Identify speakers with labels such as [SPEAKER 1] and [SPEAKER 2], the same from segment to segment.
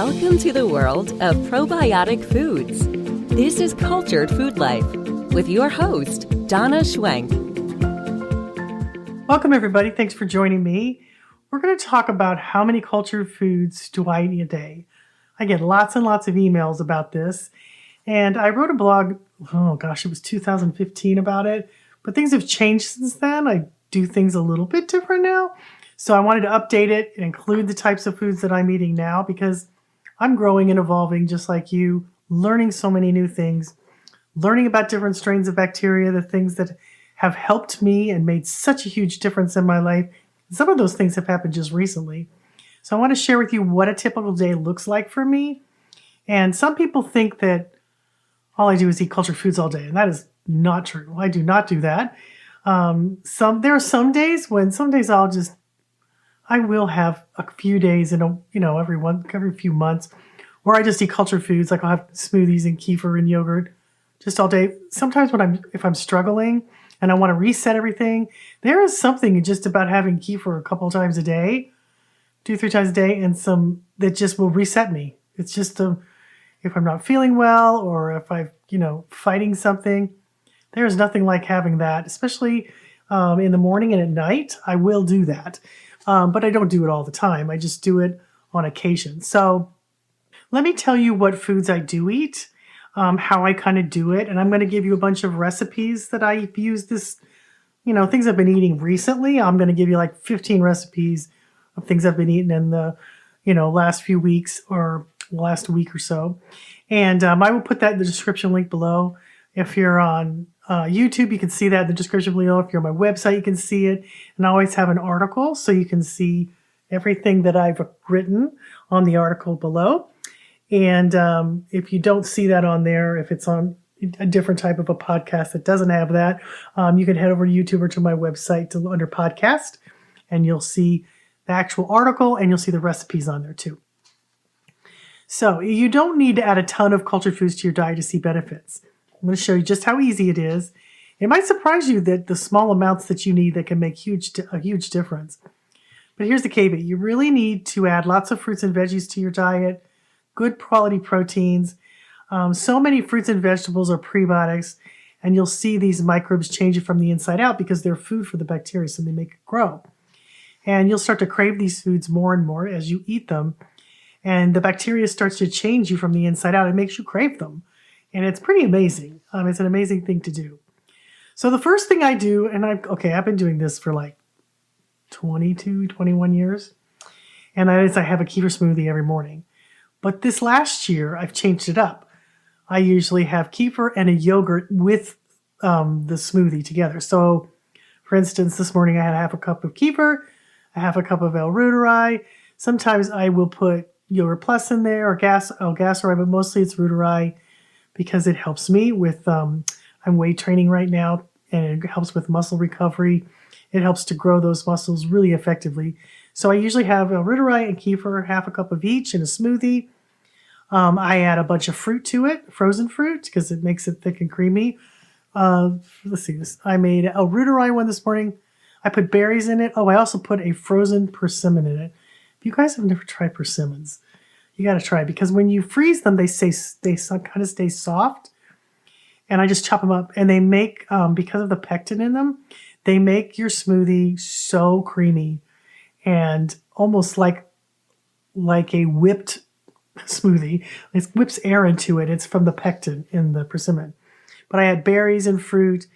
[SPEAKER 1] Welcome to the world of probiotic foods. This is Cultured Food Life with your host, Donna Schwenk.
[SPEAKER 2] Welcome, everybody. Thanks for joining me. We're going to talk about how many cultured foods do I eat a day. I get lots and lots of emails about this. And I wrote a blog, it was 2015 about it. But things have changed since then. I do things a little bit different now. So I wanted to update it and include the types of foods that I'm eating now because I'm growing and evolving just like you, learning so many new things, learning about different strains of bacteria, the things that have helped me and made such a huge difference in my life. Some of those things have happened just recently. So I want to share with you what a typical day looks like for me. And some people think that all I do is eat cultured foods all day, and that is not true. I do not do that. There are some days I will have a few days every few months where I just eat cultured foods. Like I'll have smoothies and kefir and yogurt just all day. Sometimes if I'm struggling and I want to reset everything, there is something just about having kefir a couple times a day, 2-3 times a day, and some that just will reset me. It's just if I'm not feeling well or if I'm fighting something, there's nothing like having that, especially in the morning and at night. I will do that. But I don't do it all the time. I just do it on occasion. So let me tell you what foods I do eat, how I kind of do it. And I'm going to give you a bunch of recipes that I've used things I've been eating recently. I'm going to give you like 15 recipes of things I've been eating in the, last few weeks or last week or so. And I will put that in the description link below. If you're on YouTube, you can see that in the description below. If you're on my website, you can see it. And I always have an article so you can see everything that I've written on the article below. And if you don't see that on there, if it's on a different type of a podcast that doesn't have that, you can head over to YouTube or to my website under podcast, and you'll see the actual article and you'll see the recipes on there too. So you don't need to add a ton of cultured foods to your diet to see benefits. I'm going to show you just how easy it is. It might surprise you that the small amounts that you need that can make a huge difference. But here's the caveat. You really need to add lots of fruits and veggies to your diet, good quality proteins. So many fruits and vegetables are prebiotics, and you'll see these microbes change it from the inside out because they're food for the bacteria, so they make it grow. And you'll start to crave these foods more and more as you eat them. And the bacteria starts to change you from the inside out. It makes you crave them. And it's pretty amazing. It's an amazing thing to do. So the first thing I do, and I've been doing this for like 22, 21 years. And that is I have a kefir smoothie every morning. But this last year, I've changed it up. I usually have kefir and a yogurt with the smoothie together. So for instance, this morning I had half a cup of kefir, a half a cup of L-Reuteri. Sometimes I will put Yogurt Plus in there or L-Gasserai, but mostly it's Reuteri, because it helps me with, I'm weight training right now, and it helps with muscle recovery. It helps to grow those muscles really effectively. So I usually have Reuteri and kefir, half a cup of each in a smoothie. I add a bunch of fruit to it, frozen fruit, because it makes it thick and creamy. Let's see this. I made a Reuteri one this morning. I put berries in it. Oh, I also put a frozen persimmon in it. If you guys have never tried persimmons, you got to try it because when you freeze them, they kind of stay soft. And I just chop them up, and they make, because of the pectin in them, they make your smoothie so creamy and almost like a whipped smoothie. It whips air into it. It's from the pectin in the persimmon. But I add berries and fruit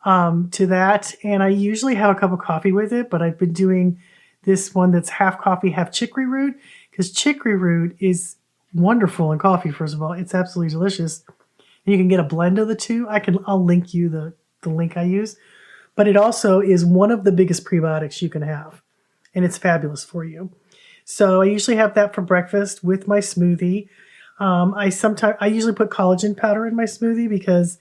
[SPEAKER 2] to that, and I usually have a cup of coffee with it, but I've been doing this one that's half coffee, half chicory root, because chicory root is wonderful in coffee, first of all. It's absolutely delicious. And you can get a blend of the two. I'll link you the link I use. But it also is one of the biggest prebiotics you can have. And it's fabulous for you. So I usually have that for breakfast with my smoothie. I usually put collagen powder in my smoothie because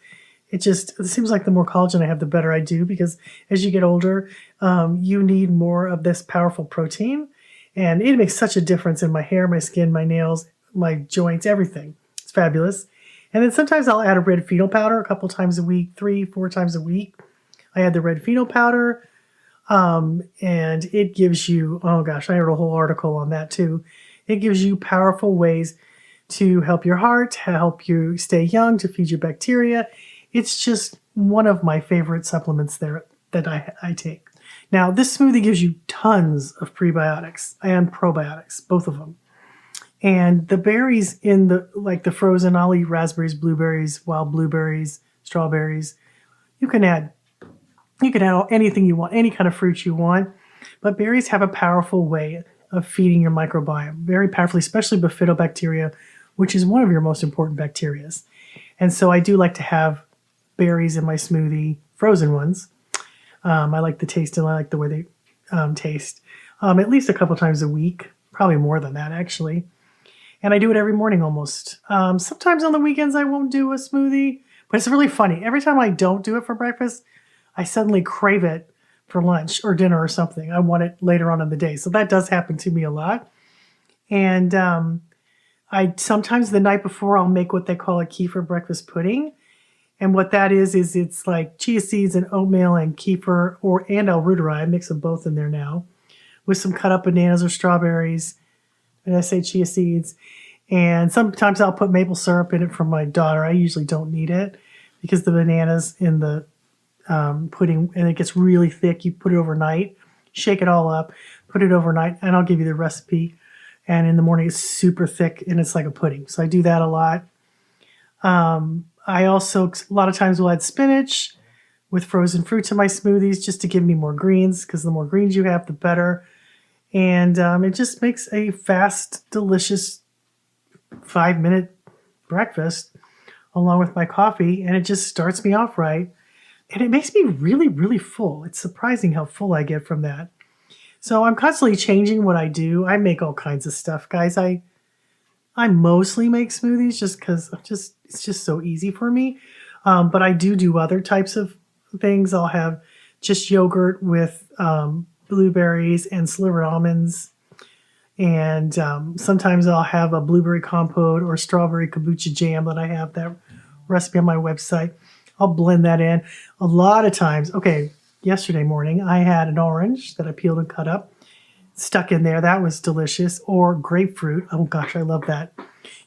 [SPEAKER 2] it seems like the more collagen I have, the better I do, because as you get older, you need more of this powerful protein. And it makes such a difference in my hair, my skin, my nails, my joints, everything. It's fabulous. And then sometimes I'll add a red fennel powder a couple times a week, 3-4 times a week. I add the red fennel powder, and it gives you, I wrote a whole article on that too. It gives you powerful ways to help your heart, to help you stay young, to feed your bacteria. It's just one of my favorite supplements there that I take. Now, this smoothie gives you tons of prebiotics and probiotics, both of them. And the berries in the frozen, I'll eat raspberries, blueberries, wild blueberries, strawberries. You can add anything you want, any kind of fruit you want. But berries have a powerful way of feeding your microbiome, very powerfully, especially bifidobacteria, which is one of your most important bacteria. And so I do like to have berries in my smoothie, frozen ones. I like the taste and I like the way they taste. At least a couple times a week, probably more than that actually. And I do it every morning almost. Sometimes on the weekends I won't do a smoothie, but it's really funny. Every time I don't do it for breakfast, I suddenly crave it for lunch or dinner or something. I want it later on in the day. So that does happen to me a lot. And I sometimes the night before I'll make what they call a kefir breakfast pudding. And what that is it's like chia seeds and oatmeal and kefir and arutari. I mix them both in there now with some cut up bananas or strawberries. And I say chia seeds. And sometimes I'll put maple syrup in it for my daughter. I usually don't need it because the bananas in the pudding, and it gets really thick. You put it overnight, shake it all up, put it overnight, and I'll give you the recipe. And in the morning, it's super thick and it's like a pudding. So I do that a lot. I also, a lot of times, will add spinach with frozen fruit to my smoothies just to give me more greens, because the more greens you have, the better. And it just makes a fast, delicious 5-minute breakfast along with my coffee, and it just starts me off right. And it makes me really, really full. It's surprising how full I get from that. So I'm constantly changing what I do. I make all kinds of stuff, guys. I mostly make smoothies just because it's just so easy for me. But I do other types of things. I'll have just yogurt with blueberries and slivered almonds. And sometimes I'll have a blueberry compote or strawberry kombucha jam that I have that recipe on my website. I'll blend that in. A lot of times, yesterday morning I had an orange that I peeled and cut up, stuck in there. That was delicious. Or grapefruit. Oh gosh, I love that.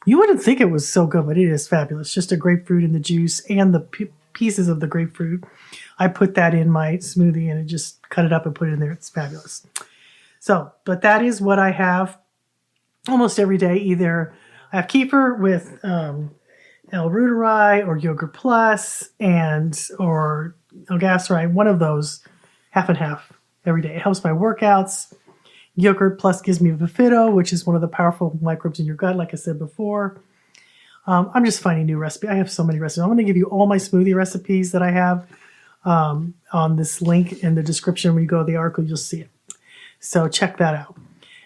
[SPEAKER 2] You wouldn't think it was so good, but it is fabulous. Just a grapefruit in the juice and the pieces of the grapefruit. I put that in my smoothie and I just cut it up and put it in there. It's fabulous. So, but that is what I have almost every day. Either I have kefir with L-Ruteri or Yogurt Plus or L-Gastri, one of those, half and half every day. It helps my workouts. Yogurt Plus gives me bifido, which is one of the powerful microbes in your gut, like I said before. I'm just finding new recipes. I have so many recipes. I'm going to give you all my smoothie recipes that I have on this link in the description. When you go to the article, you'll see it. So check that out.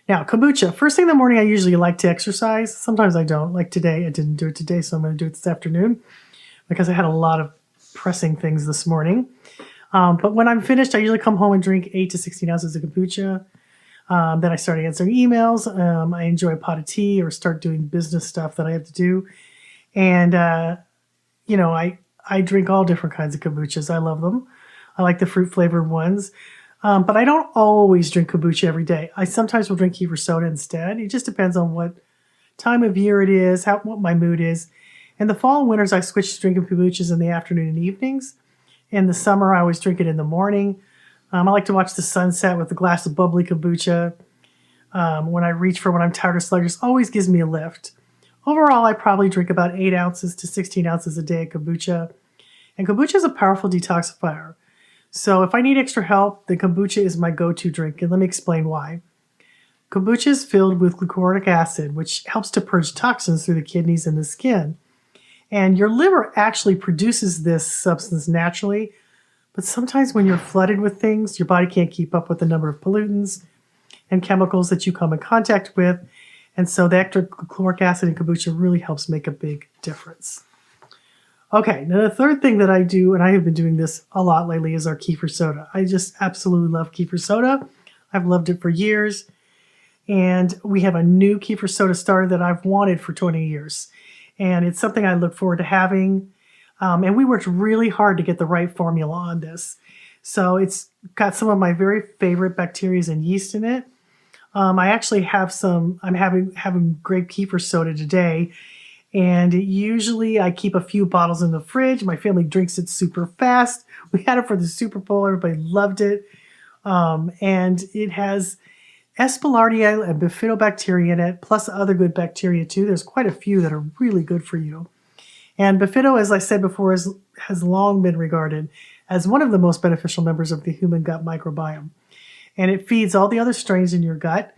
[SPEAKER 2] Now, kombucha. First thing in the morning, I usually like to exercise. Sometimes I don't. Like today, I didn't do it today, so I'm going to do it this afternoon because I had a lot of pressing things this morning. But when I'm finished, I usually come home and drink 8 to 16 ounces of kombucha. Then I start answering emails. I enjoy a pot of tea or start doing business stuff that I have to do. And, I drink all different kinds of kombuchas. I love them. I like the fruit-flavored ones. But I don't always drink kombucha every day. I sometimes will drink kefir soda instead. It just depends on what time of year it is, what my mood is. In the fall and winters, I switch to drinking kombuchas in the afternoon and evenings. In the summer, I always drink it in the morning. I like to watch the sunset with a glass of bubbly kombucha. When I reach for when I'm tired or sluggish, always gives me a lift. Overall, I probably drink about 8 ounces to 16 ounces a day of kombucha. And kombucha is a powerful detoxifier. So if I need extra help, then kombucha is my go-to drink. And let me explain why. Kombucha is filled with glucuronic acid, which helps to purge toxins through the kidneys and the skin. And your liver actually produces this substance naturally. But sometimes when you're flooded with things, your body can't keep up with the number of pollutants and chemicals that you come in contact with. And so the extra glucuronic acid in kombucha really helps make a big difference. Okay, now the third thing that I do, and I have been doing this a lot lately, is our kefir soda. I just absolutely love kefir soda. I've loved it for years. And we have a new kefir soda starter that I've wanted for 20 years. And it's something I look forward to having. And we worked really hard to get the right formula on this. So it's got some of my very favorite bacteria and yeast in it. I actually have some. I'm having grape kefir soda today, and usually I keep a few bottles in the fridge. My family drinks it super fast. We had it for the Super Bowl. Everybody loved it, and it has Aspergillosis and bifidobacteria in it, plus other good bacteria too. There's quite a few that are really good for you. And bifido, as I said before, has long been regarded as one of the most beneficial members of the human gut microbiome. And it feeds all the other strains in your gut.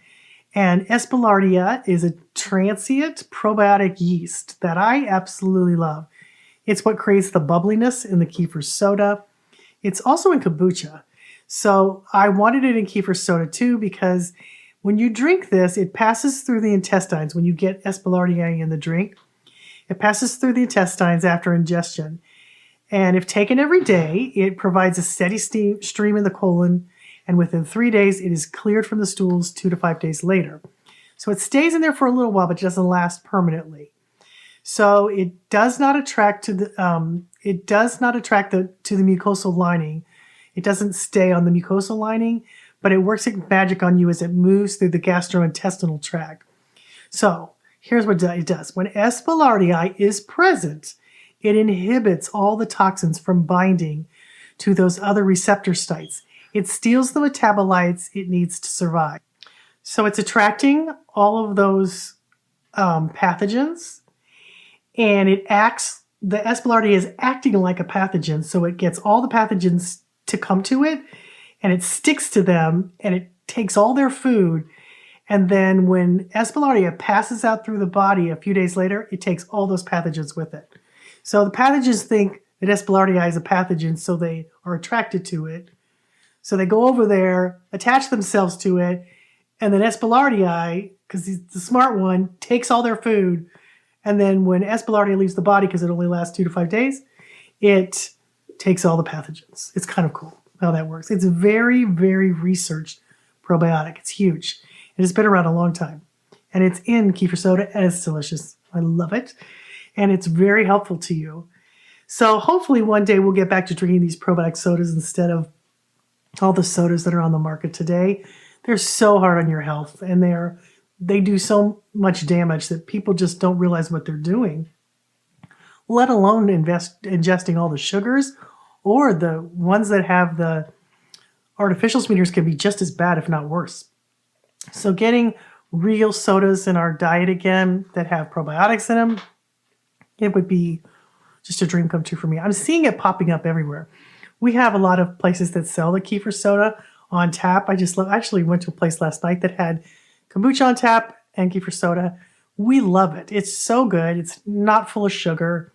[SPEAKER 2] And Aspergillosis is a transient probiotic yeast that I absolutely love. It's what creates the bubbliness in the kefir soda. It's also in kombucha. So I wanted it in kefir soda too, because when you drink this, it passes through the intestines. When you get Aspergillosis in the drink, it passes through the intestines after ingestion. And if taken every day, it provides a steady stream in the colon, and within 3 days, it is cleared from the stools 2 to 5 days later. So it stays in there for a little while, but it doesn't last permanently. So it does not attract to the to the mucosal lining. It doesn't stay on the mucosal lining, but it works like magic on you as it moves through the gastrointestinal tract. So here's what it does. When Aspergillosis is present, it inhibits all the toxins from binding to those other receptor sites. It steals the metabolites it needs to survive. So it's attracting all of those pathogens, and the Aspergillosis is acting like a pathogen, so it gets all the pathogens to come to it, and it sticks to them, and it takes all their food. And then when Aspergillosis passes out through the body a few days later, it takes all those pathogens with it. So the pathogens think that Aspergillosis is a pathogen, so they are attracted to it. So they go over there, attach themselves to it, and then Aspergillosis, because he's the smart one, takes all their food. And then when Aspergillosis leaves the body, because it only lasts 2 to 5 days, it takes all the pathogens. It's kind of cool how that works. It's a very, very researched probiotic. It's huge. It has been around a long time. And it's in kefir soda, and it's delicious. I love it. And it's very helpful to you. So hopefully one day we'll get back to drinking these probiotic sodas instead of all the sodas that are on the market today. They're so hard on your health, and they do so much damage that people just don't realize what they're doing, let alone ingesting all the sugars, or the ones that have the artificial sweeteners can be just as bad, if not worse. So getting real sodas in our diet again that have probiotics in them, it would be just a dream come true for me. I'm seeing it popping up everywhere. We have a lot of places that sell the kefir soda on tap. I actually went to a place last night that had kombucha on tap and kefir soda. We love it. It's so good. It's not full of sugar.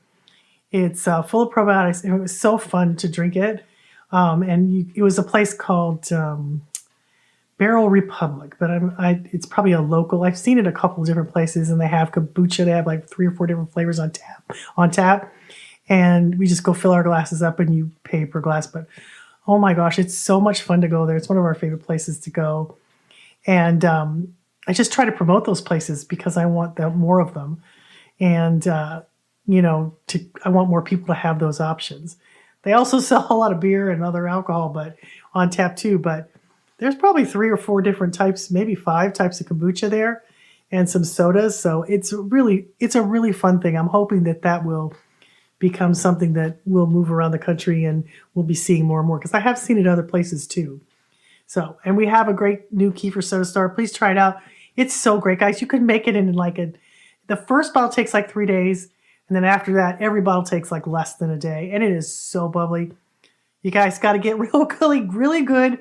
[SPEAKER 2] It's full of probiotics. And it was so fun to drink it. It was a place called Barrel Republic, but it's probably a local. I've seen it a couple of different places, and they have kombucha. They have like 3 or 4 different flavors on tap. And we just go fill our glasses up, and you pay per glass. But oh my gosh, it's so much fun to go there. It's one of our favorite places to go. And I just try to promote those places because I want more of them. And, I want more people to have those options. They also sell a lot of beer and other alcohol, but on tap too. But there's probably 3 or 4 different types, maybe 5 types of kombucha there, and some sodas. So it's a really fun thing. I'm hoping that will become something that will move around the country, and we'll be seeing more and more, because I have seen it other places too. So, and we have a great new kefir soda store. Please try it out. It's so great, guys. You can make it in the first bottle takes like 3 days. And then after that, every bottle takes like less than a day. And it is so bubbly. You guys got to get really good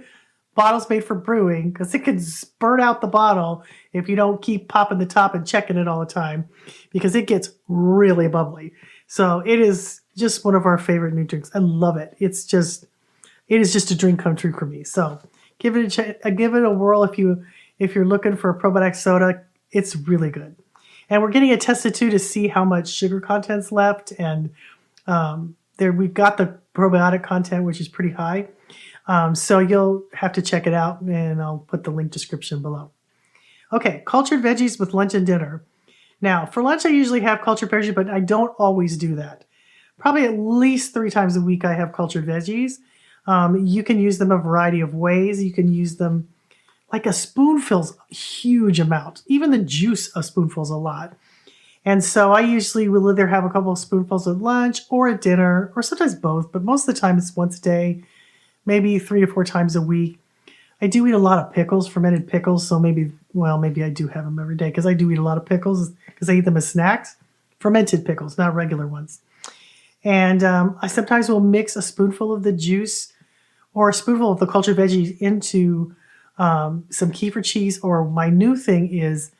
[SPEAKER 2] bottles made for brewing, because it can spurt out the bottle if you don't keep popping the top and checking it all the time, because it gets really bubbly. So it is just one of our favorite new drinks. I love it. It is just a dream come true for me. So give it a whirl if you're looking for a probiotic soda. It's really good. And we're getting it tested too to see how much sugar content's left. And we've got the probiotic content, which is pretty high. So you'll have to check it out, and I'll put the link description below. Okay, cultured veggies with lunch and dinner. Now, for lunch, I usually have cultured veggies, but I don't always do that. Probably at least 3 times a week I have cultured veggies. You can use them a variety of ways. You can use them like a spoonful's a huge amount. Even the juice, a spoonful's a lot. And so I usually will either have a couple of spoonfuls at lunch or at dinner, or sometimes both, but most of the time it's once a day, maybe 3 to 4 times a week. I do eat a lot of pickles, fermented pickles, so maybe I do have them every day because I do eat a lot of pickles because I eat them as snacks. Fermented pickles, not regular ones. And I sometimes will mix a spoonful of the juice or a spoonful of the cultured veggies into some kefir cheese, or my new thing is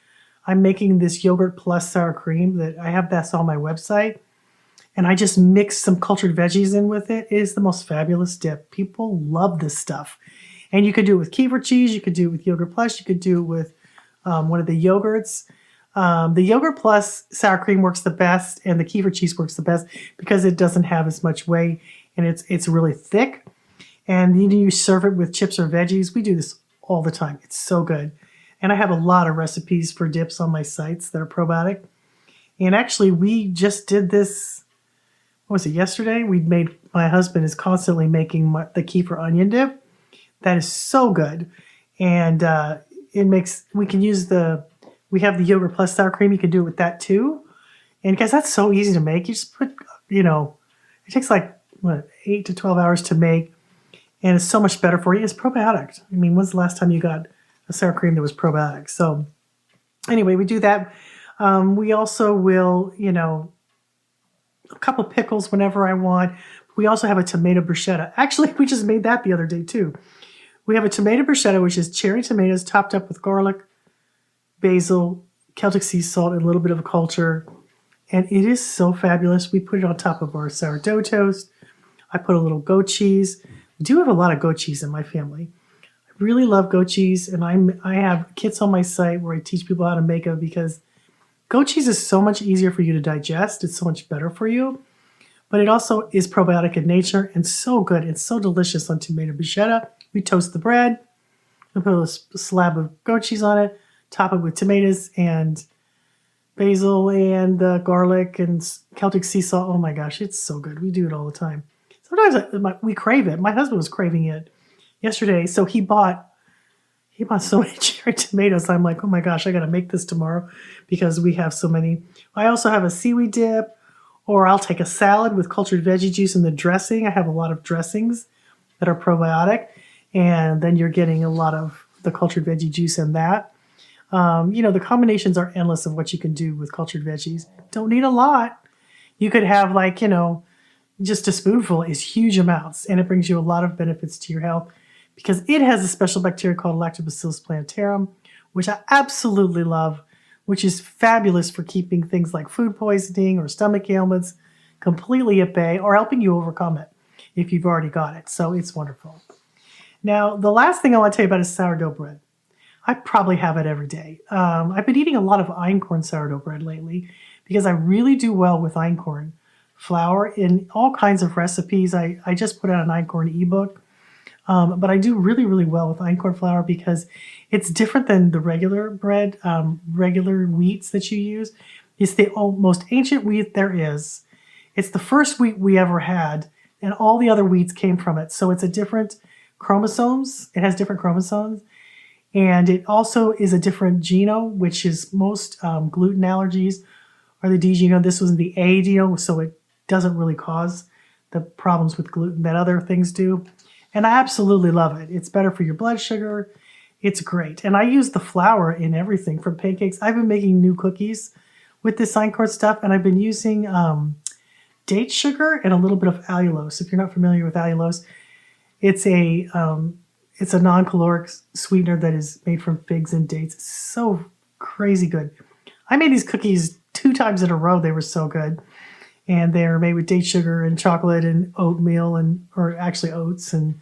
[SPEAKER 2] I'm making this yogurt plus sour cream that I have that's on my website. And I just mix some cultured veggies in with it. It is the most fabulous dip. People love this stuff. And you could do it with kefir cheese. You could do it with yogurt plus. You could do it with one of the yogurts. The yogurt plus sour cream works the best, and the kefir cheese works the best because it doesn't have as much whey, and it's really thick. And you serve it with chips or veggies. We do this all the time. It's so good. And I have a lot of recipes for dips on my sites that are probiotic. And actually, we just did this, what was it, yesterday? My husband is constantly making the kefir onion dip. That is so good. And we have the yogurt plus sour cream. You can do it with that too. And guys, that's so easy to make. You just put, it takes 8 to 12 hours to make. And it's so much better for you. It's probiotic. I mean, when's the last time you got a sour cream that was probiotic? So anyway, we do that. We also will, a couple pickles whenever I want. We also have a tomato bruschetta. Actually, we just made that the other day too. We have a tomato bruschetta, which is cherry tomatoes topped up with garlic, basil, Celtic sea salt, and a little bit of a culture. And it is so fabulous. We put it on top of our sourdough toast. I put a little goat cheese. We do have a lot of goat cheese in my family. I really love goat cheese, and I have kits on my site where I teach people how to make it because goat cheese is so much easier for you to digest. It's so much better for you. But it also is probiotic in nature and so good. It's so delicious on tomato bruschetta. We toast the bread. We put a slab of goat cheese on it. Top it with tomatoes and basil and garlic and Celtic sea salt. Oh my gosh, it's so good. We do it all the time. Sometimes we crave it. My husband was craving it yesterday, so he bought so many cherry tomatoes. I'm like, oh my gosh, I got to make this tomorrow because we have so many. I also have a seaweed dip, or I'll take a salad with cultured veggie juice and the dressing. I have a lot of dressings that are probiotic, and then you're getting a lot of the cultured veggie juice in that. The combinations are endless of what you can do with cultured veggies. Don't need a lot. You could have just a spoonful is huge amounts, and it brings you a lot of benefits to your health because it has a special bacteria called Lactobacillus plantarum, which I absolutely love, which is fabulous for keeping things like food poisoning or stomach ailments completely at bay or helping you overcome it if you've already got it. So it's wonderful. Now, the last thing I want to tell you about is sourdough bread. I probably have it every day. I've been eating a lot of einkorn sourdough bread lately because I really do well with einkorn flour in all kinds of recipes. I just put out an einkorn ebook, but I do really, really well with einkorn flour because it's different than the regular bread, regular wheats that you use. It's the most ancient wheat there is. It's the first wheat we ever had, and all the other wheats came from it. So it's a different chromosomes. It has different chromosomes. And it also is a different genome, which is most gluten allergies are the D genome. This was the A genome, so it doesn't really cause the problems with gluten that other things do. And I absolutely love it. It's better for your blood sugar. It's great. And I use the flour in everything from pancakes. I've been making new cookies with this einkorn stuff, and I've been using date sugar and a little bit of allulose. If you're not familiar with allulose, it's a non-caloric sweetener that is made from figs and dates. It's so crazy good. I made these cookies 2 times in a row. They were so good. And they're made with date sugar and chocolate and oatmeal or actually oats. And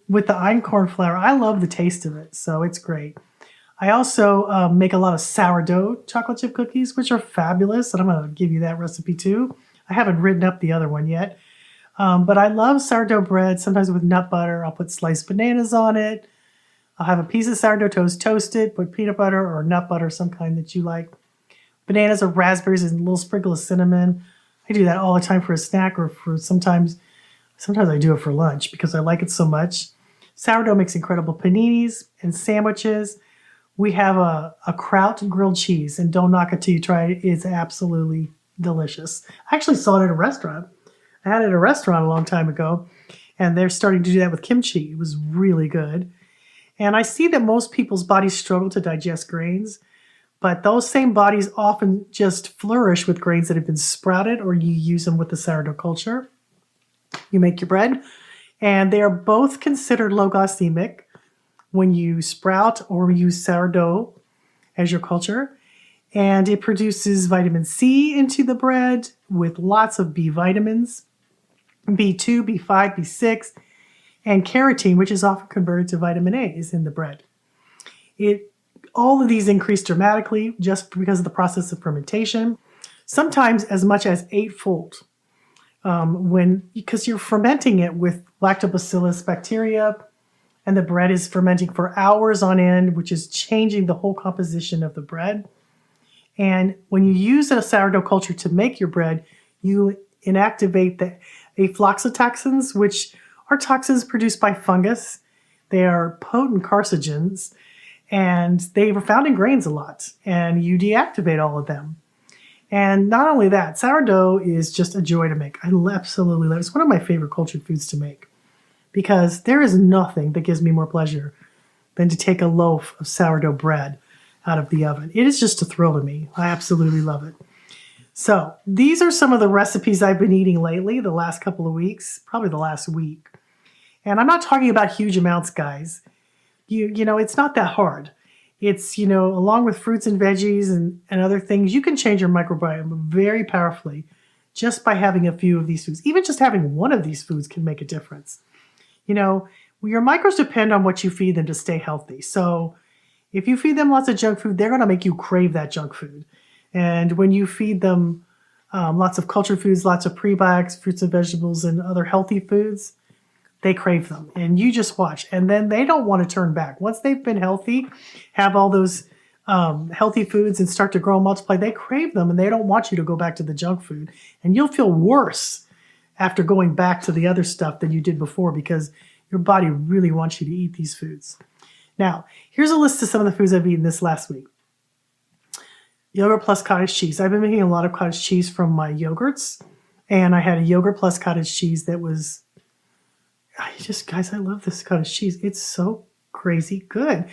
[SPEAKER 2] with the einkorn flour, I love the taste of it. So it's great. I also make a lot of sourdough chocolate chip cookies, which are fabulous. And I'm going to give you that recipe too. I haven't written up the other one yet. But I love sourdough bread, sometimes with nut butter. I'll put sliced bananas on it. I'll have a piece of sourdough toast toasted, put peanut butter or nut butter, some kind that you like. Bananas or raspberries and a little sprinkle of cinnamon. I do that all the time for a snack or for sometimes I do it for lunch because I like it so much. Sourdough makes incredible paninis and sandwiches. We have a kraut grilled cheese, and don't knock it till you try it. It's absolutely delicious. I actually saw it at a restaurant. I had it at a restaurant a long time ago, and they're starting to do that with kimchi. It was really good. And I see that most people's bodies struggle to digest grains, but those same bodies often just flourish with grains that have been sprouted, or you use them with the sourdough culture. You make your bread, and they are both considered low glycemic when you sprout or use sourdough as your culture. And it produces vitamin C into the bread with lots of B vitamins, B2, B5, B6, and carotene, which is often converted to vitamin A, is in the bread. All of these increase dramatically just because of the process of fermentation, sometimes as much as eightfold. Because you're fermenting it with lactobacillus bacteria, and the bread is fermenting for hours on end, which is changing the whole composition of the bread. And when you use a sourdough culture to make your bread, you inactivate the aflatoxins, which are toxins produced by fungus. They are potent carcinogens, and they were found in grains a lot, and you deactivate all of them. And not only that, sourdough is just a joy to make. I absolutely love it. It's one of my favorite cultured foods to make because there is nothing that gives me more pleasure than to take a loaf of sourdough bread out of the oven. It is just a thrill to me. I absolutely love it. So these are some of the recipes I've been eating lately, the last couple of weeks, probably the last week. And I'm not talking about huge amounts, guys. You know, it's not that hard. It's, along with fruits and veggies and other things, you can change your microbiome very powerfully just by having a few of these foods. Even just having one of these foods can make a difference. Your microbes depend on what you feed them to stay healthy. So if you feed them lots of junk food, they're going to make you crave that junk food. And when you feed them lots of cultured foods, lots of prebiotics, fruits and vegetables, and other healthy foods, they crave them. And you just watch. And then they don't want to turn back. Once they've been healthy, have all those healthy foods and start to grow and multiply, they crave them and they don't want you to go back to the junk food. And you'll feel worse after going back to the other stuff than you did before because your body really wants you to eat these foods. Now, here's a list of some of the foods I've eaten this last week. Yogurt plus cottage cheese. I've been making a lot of cottage cheese from my yogurts. And I had a yogurt plus cottage cheese that was, guys, I love this cottage cheese. It's so crazy good.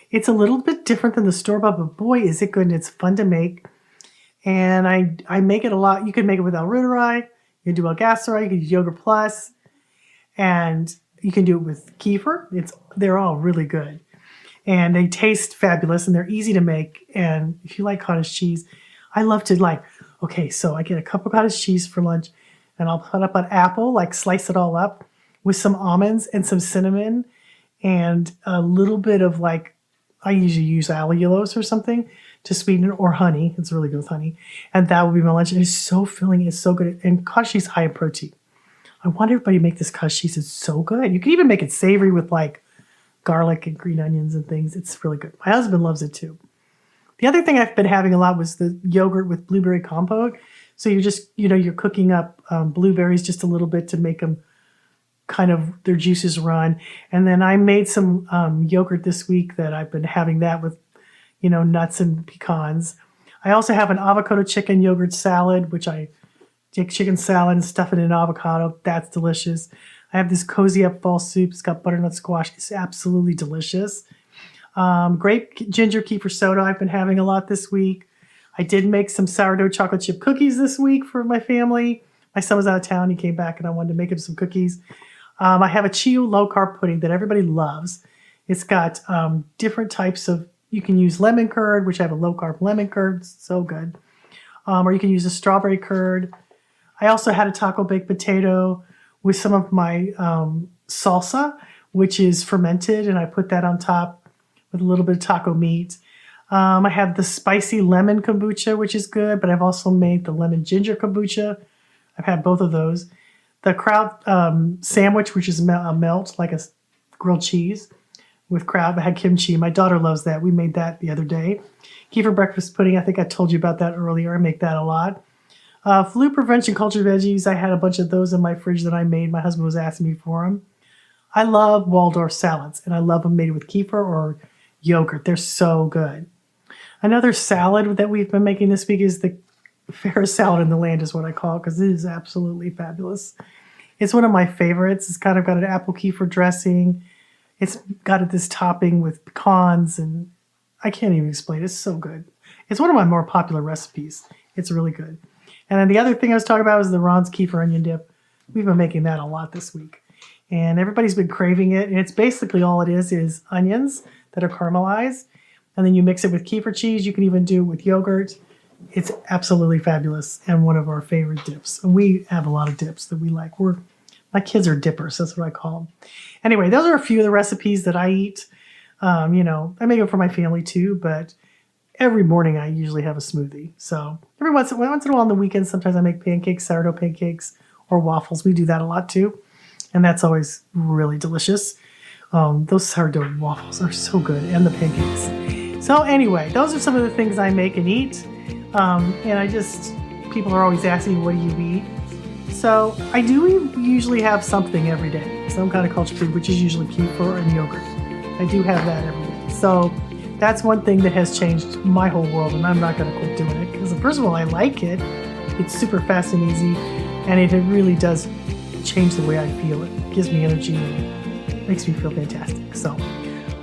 [SPEAKER 2] It's a little bit different than the store-bought, but boy, is it good. And it's fun to make. And I make it a lot. You can make it with L-reuteri. You can do L-gasteri. You can do yogurt plus. And you can do it with kefir. They're all really good. And they taste fabulous and they're easy to make. And if you like cottage cheese, I love to so I get a cup of cottage cheese for lunch and I'll put up an apple, slice it all up with some almonds and some cinnamon and a little bit of I usually use allulose or something to sweeten it, or honey. It's really good with honey. And that will be my lunch. It is so filling. It's so good. And cottage cheese is high in protein. I want everybody to make this cottage cheese. It's so good. You can even make it savory with garlic and green onions and things. It's really good. My husband loves it too. The other thing I've been having a lot was the yogurt with blueberry compote. So you're just, you're cooking up blueberries just a little bit to make them kind of their juices run. And then I made some yogurt this week that I've been having that with, nuts and pecans. I also have an avocado chicken yogurt salad, which I take chicken salad and stuff it in avocado. That's delicious. I have this Cozy Up fall soup. It's got butternut squash. It's absolutely delicious. Grape ginger kefir soda I've been having a lot this week. I did make some sourdough chocolate chip cookies this week for my family. My son was out of town. He came back and I wanted to make him some cookies. I have a Chiu low carb pudding that everybody loves. It's got different types of, you can use lemon curd, which I have a low carb lemon curd. It's so good. Or you can use a strawberry curd. I also had a taco baked potato with some of my salsa, which is fermented, and I put that on top with a little bit of taco meat. I have the spicy lemon kombucha, which is good, but I've also made the lemon ginger kombucha. I've had both of those. The kraut sandwich, which is a melt, like a grilled cheese with kraut. I had kimchi. My daughter loves that. We made that the other day. Kefir breakfast pudding, I think I told you about that earlier. I make that a lot. Flu prevention cultured veggies, I had a bunch of those in my fridge that I made. My husband was asking me for them. I love Waldorf salads, and I love them made with kefir or yogurt. They're so good. Another salad that we've been making this week is the fairest salad in the land is what I call it because it is absolutely fabulous. It's one of my favorites. It's kind of got an apple kefir dressing. It's got this topping with pecans, and I can't even explain it. It's so good. It's one of my more popular recipes. It's really good. And then the other thing I was talking about was the Ron's kefir onion dip. We've been making that a lot this week. And everybody's been craving it. And it's basically all it is onions that are caramelized. And then you mix it with kefir cheese. You can even do it with yogurt. It's absolutely fabulous and one of our favorite dips. And we have a lot of dips that we like. My kids are dippers. That's what I call them. Anyway, those are a few of the recipes that I eat. I make them for my family too, but every morning I usually have a smoothie. So every once in a while on the weekends, sometimes I make pancakes, sourdough pancakes, or waffles. We do that a lot too. And that's always really delicious. Those sourdough waffles are so good, and the pancakes. So anyway, those are some of the things I make and eat. People are always asking, what do you eat? So I do usually have something every day, some kind of cultured food, which is usually kefir and yogurt. I do have that every day. So that's one thing that has changed my whole world, and I'm not going to quit doing it because, first of all, I like it. It's super fast and easy, and it really does change the way I feel. It gives me energy and makes me feel fantastic. So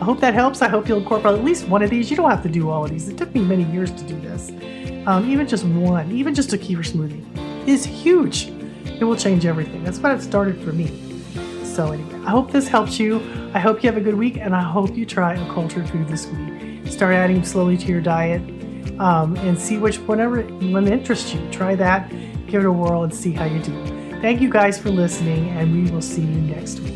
[SPEAKER 2] I hope that helps. I hope you'll incorporate at least one of these. You don't have to do all of these. It took me many years to do this. Even just one, even just a kefir smoothie is huge. It will change everything. That's what it started for me. So anyway, I hope this helps you. I hope you have a good week, and I hope you try a cultured food this week. Start adding slowly to your diet and see which one interests you. Try that, give it a whirl, and see how you do. Thank you guys for listening, and we will see you next week.